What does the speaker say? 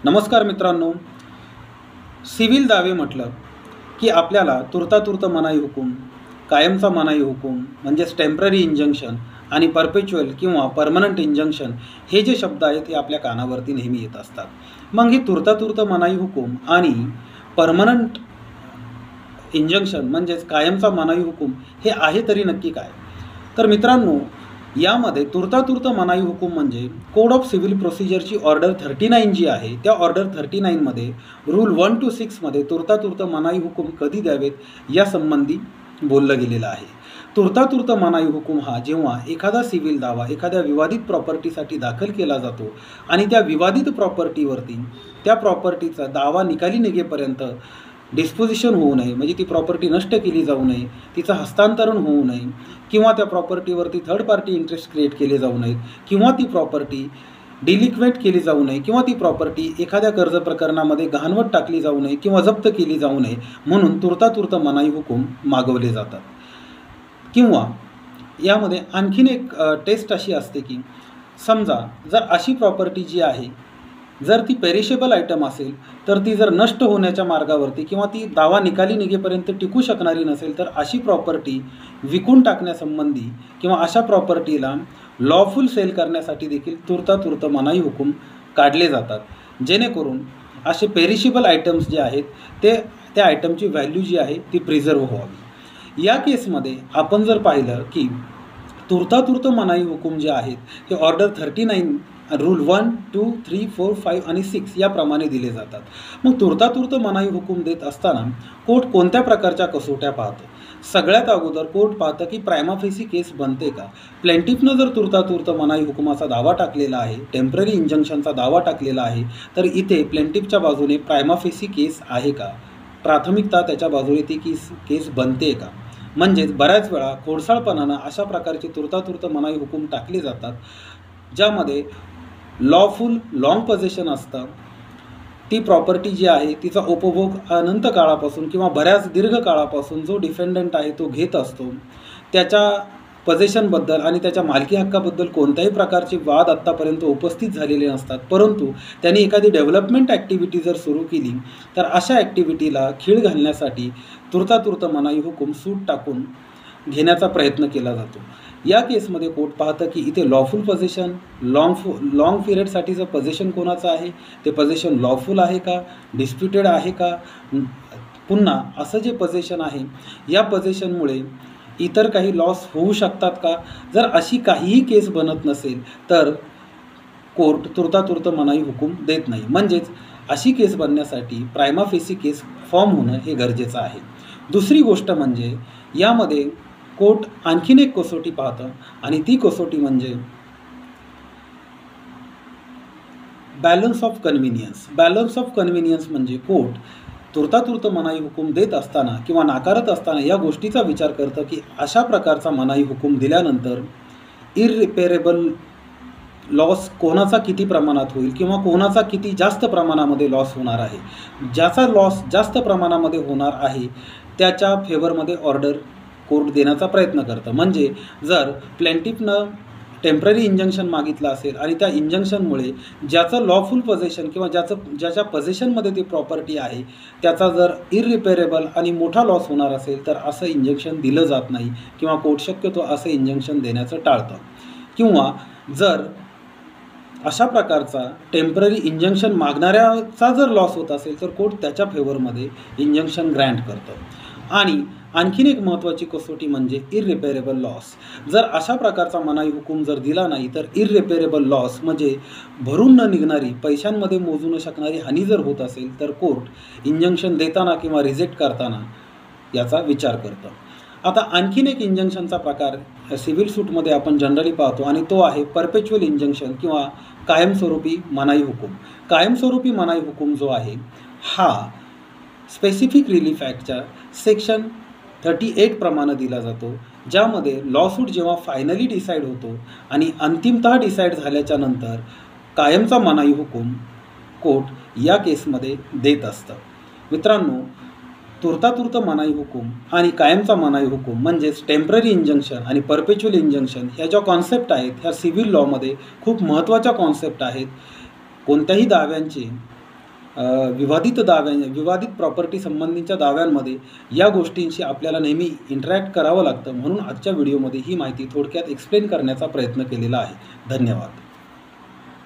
नमस्कार मित्रांनो, सिव्हिल दावे म्हटलं की आपल्याला तुर्तातुर्त मनाई हुकूम, कायमचा मनाई हुकूम म्हणजेच टेम्पररी इंजंक्शन आणि परपेच्युअल किंवा परमनंट इंजंक्शन हे जे शब्द आहेत हे आपल्या कानावरती नेहमी येत असतात. मग ही तुर्तातुर्त मनाई हुकूम आणि परमनंट इंजंक्शन म्हणजेच कायमचा मनाई हुकूम हे आहे तरी नक्की काय? तर मित्रांनो, यामध्ये तुर्तातुर्त मनाई हुकूम म्हणजे कोड ऑफ सिव्हिल प्रोसिजरची ऑर्डर 39 जी आहे, त्या ऑर्डर 39मध्ये रूल 1 to 6 मध्ये तुर्तातुर्त मनाई हुकूम कधी द्यावेत यासंबंधी बोललं गेलेलं आहे. तुर्तातुर्त मनाई हुकूम हा जेव्हा एखादा सिव्हिल दावा एखाद्या विवादित प्रॉपर्टीसाठी दाखल केला जातो आणि त्या विवादित प्रॉपर्टीवरती त्या प्रॉपर्टीचा दावा निकाली निघेपर्यंत डिस्पोजिशन होऊ नये, म्हणजे ती प्रॉपर्टी नष्ट केली जाऊ नये, तिचं हस्तांतरण होऊ नये किंवा त्या प्रॉपर्टीवरती थर्ड पार्टी इंटरेस्ट क्रिएट केले जाऊ नयेत किंवा ती प्रॉपर्टी डिलिक्वेट केली जाऊ नये किंवा ती प्रॉपर्टी एखाद्या कर्ज प्रकरणामध्ये गहाणवट टाकली जाऊ नये किंवा जप्त केली जाऊ नये म्हणून तुर्तातुर्त मनाई हुकूम मागवले जातात. किंवा यामध्ये आणखीन एक टेस्ट अशी असते की समजा जर अशी प्रॉपर्टी जी आहे जर ती पेरिशेबल आयटम असेल तर ती जर नष्ट होण्याच्या मार्गावरती किंवा ती दावा निकाली निघेपर्यंत टिकू शकणारी नसेल तर अशी प्रॉपर्टी विकून टाकण्यासंबंधी किंवा अशा प्रॉपर्टीला लॉफुल सेल करण्यासाठी देखील तुर्तातुर्त मनाई हुकूम काढले जातात, जेणेकरून असे पेरिशेबल आयटम्स जे आहेत ते त्या आयटमची व्हॅल्यू जी आहे ती प्रिझर्व व्हावी. या केसमध्ये आपण जर पाहिलं की तुर्तातुर्त मनाई हुकूम जे आहेत हे ऑर्डर 39 रूल 1, 2, 3, 4, 5 आणि 6 याप्रमाणे दिले जातात. मग तुर्तातुर्त मनाई हुकूम देत असताना कोर्ट कोणत्या प्रकारच्या कसोट्या पाहतो? सगळ्यात अगोदर कोर्ट पाहतं की प्रायमा फेसी केस बनते का. प्लेंटिफनं जर तुर्तातुर्त मनाई हुकुमाचा दावा टाकलेला आहे, टेम्पररी इंजंक्शनचा दावा टाकलेला आहे, तर इथे प्लेंटिफच्या बाजूने प्रायमा फेसी केस आहे का, प्राथमिकता त्याच्या बाजूने ती केस बनते का. म्हणजेच बऱ्याच वेळा खोडसाळपणानं अशा प्रकारचे तुर्तातुर्त मनाई हुकूम टाकले जातात ज्यामध्ये लॉफुल लॉंग पोझेशन असतं. ती प्रॉपर्टी जी आहे तिचा उपभोग अनंत काळापासून किंवा बऱ्याच दीर्घ काळापासून जो डिफेंडंट आहे तो घेत असतो. त्याच्या पोझेशनबद्दल आणि त्याच्या मालकी हक्काबद्दल कोणत्याही प्रकारचे वाद आत्तापर्यंत उपस्थित झालेले नसतात, परंतु त्यांनी एखादी डेव्हलपमेंट ॲक्टिव्हिटी जर सुरू केली तर अशा ॲक्टिव्हिटीला खीळ घालण्यासाठी तुर्तातुर्त मनाई हुकूम सूट टाकून घेण्याचा प्रयत्न केला जातो. या केसमध्ये कोर्ट पाहतं की इथे लॉफुल पोझेशन, लॉंग पिरियडसाठीचं पोझेशन कोणाचं आहे, ते पोझेशन लॉफुल आहे का, डिस्प्युटेड आहे का. पुन्हा असं जे पोझेशन आहे या पोझेशनमुळे इतर काही लॉस होऊ शकतात का. जर अशी काहीही केस बनत नसेल तर कोर्ट तुर्तातुर्त मनाई हुकूम देत नाही. म्हणजेच अशी केस बनण्यासाठी प्रायमा फेसी केस फॉर्म होणं हे गरजेचं आहे. दुसरी गोष्ट म्हणजे यामध्ये कोर्ट आणखीन एक कसोटी पाहतं आणि ती कसोटी म्हणजे balance of convenience. Balance of convenience म्हणजे कोर्ट तुर्तातुर्त मनाई हुकूम देत असताना किंवा नाकारत असताना या गोष्टीचा विचार करतं की अशा प्रकारचा मनाई हुकूम दिल्यानंतर इररिपेरेबल लॉस कोणाचा किती प्रमाणात होईल किंवा कोणाचा किती जास्त प्रमाणामध्ये लॉस होणार आहे. ज्याचा लॉस जास्त प्रमाणामध्ये होणार आहे त्याच्या फेवरमध्ये ऑर्डर कोर्ट देण्याचा प्रयत्न करतं. म्हणजे जर प्लेंटिफनं टेम्पररी इंजंक्शन मागितलं असेल आणि त्या इंजंक्शनमुळे ज्याचं लॉफुल पोझेशन किंवा ज्याच्या पोझेशनमध्ये ती प्रॉपर्टी आहे त्याचा जर इररिपेरेबल आणि मोठा लॉस होणार असेल तर असं इंजंक्शन दिलं जात नाही किंवा कोर्ट शक्यतो असं इंजंक्शन देण्याचं टाळतं. किंवा जर अशा प्रकारचा टेम्पररी इंजंक्शन मागणाऱ्याचा जर लॉस होत असेल तर कोर्ट त्याच्या फेवरमध्ये इंजंक्शन ग्रँट करतं. आणि आणखीन एक महत्त्वाची कसोटी म्हणजे इररिपेरेबल लॉस. जर अशा प्रकारचा मनाई हुकूम जर दिला नाही तर इररिपेरेबल लॉस म्हणजे भरून न निघणारी, पैशांमध्ये मोजू न शकणारी हानी जर होत असेल तर कोर्ट इंजंक्शन देताना किंवा रिजेक्ट करताना याचा विचार करतं. आता आणखीन एक इंजंक्शनचा प्रकार सिव्हिल सूटमध्ये आपण जनरली पाहतो आणि तो आहे परपेच्युअल इंजंक्शन किंवा कायमस्वरूपी मनाई हुकूम. कायमस्वरूपी मनाई हुकूम जो आहे हा स्पेसिफिक रिलीफ ॲक्टच्या सेक्शन 38 प्रमाणे दिला जातो, ज्यामध्ये लॉसूट जेव्हा फायनली डिसाईड होतो आणि अंतिमतः डिसाईड झाल्याच्या नंतर कायमचा मनाई हुकूम कोर्ट या केसमध्ये देत असतं. मित्रांनो, तुर्तातुर्त मनाई हुकूम आणि कायमचा मनाई हुकूम म्हणजेच टेम्पररी इंजंक्शन आणि परपेच्युअल इंजंक्शन ह्या ज्या कॉन्सेप्ट आहेत ह्या सिव्हिल लॉमध्ये खूप महत्त्वाच्या कॉन्सेप्ट आहेत. कोणत्याही दाव्यांचे विवादित प्रॉपर्टी संबंधीच्या दाव्यांमध्ये या गोष्टींशी आपल्याला नेहमी इंटरॅक्ट करावं लागतं. म्हणून आजच्या व्हिडिओमध्ये ही माहिती थोडक्यात एक्सप्लेन करण्याचा प्रयत्न केलेला आहे. धन्यवाद.